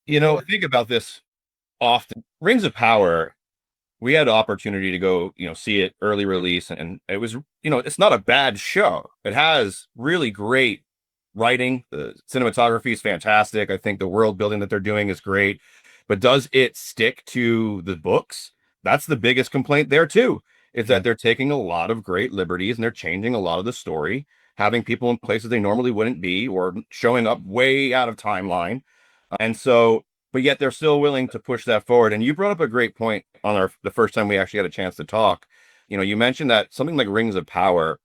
Think about this often. Rings of Power, we had the opportunity to go, see it early release, and it was, it's not a bad show. It has really great writing. The cinematography is fantastic. I think the world building that they're doing is great. But does it stick to the books? That's the biggest complaint there too, is Yeah. that they're taking a lot of great liberties and they're changing a lot of the story, having people in places they normally wouldn't be, or showing up way out of timeline. And so, but yet they're still willing to push that forward. And you brought up a great point on the first time we actually had a chance to talk. You mentioned that something like Rings of Power,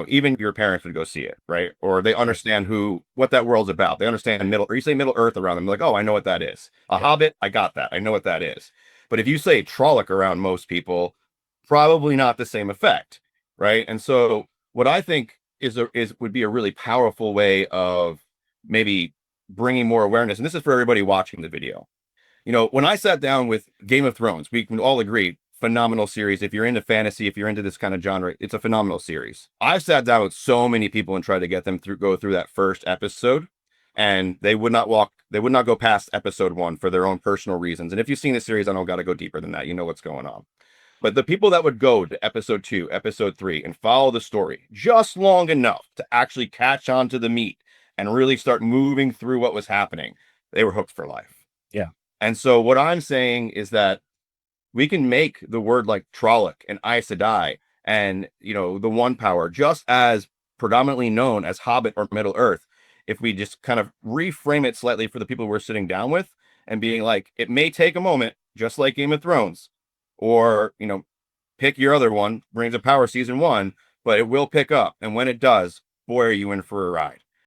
even your parents would go see it, right? Or they Right. understand what that world's about. They understand or you say Middle Earth around them, they're like, oh, I know what that is. A Yeah. Hobbit, I got that. I know what that is. But if you say Trolloc around most people, probably not the same effect, right? And so what I think is would be a really powerful way of maybe bringing more awareness. And this is for everybody watching the video. When I sat down with Game of Thrones, we can all agree, phenomenal series. If you're into fantasy, if you're into this kind of genre, it's a phenomenal series. I've sat down with so many people and tried to get them through go through that first episode, and they would not go past episode one for their own personal reasons. And if you've seen the series, I don't got to go deeper than that. You know what's going on. But the people that would go to episode two, episode three, and follow the story just long enough to actually catch on to the meat and really start moving through what was happening, they were hooked for life. Yeah. And so what I'm saying is that we can make the word like Trolloc and Aes Sedai and the One Power just as predominantly known as Hobbit or Middle Earth if we just kind of reframe it slightly for the people we're sitting down with and being like, it may take a moment, just like Game of Thrones, or pick your other one, Rings of Power season one, but it will pick up, and when it does, boy, are you in for a ride.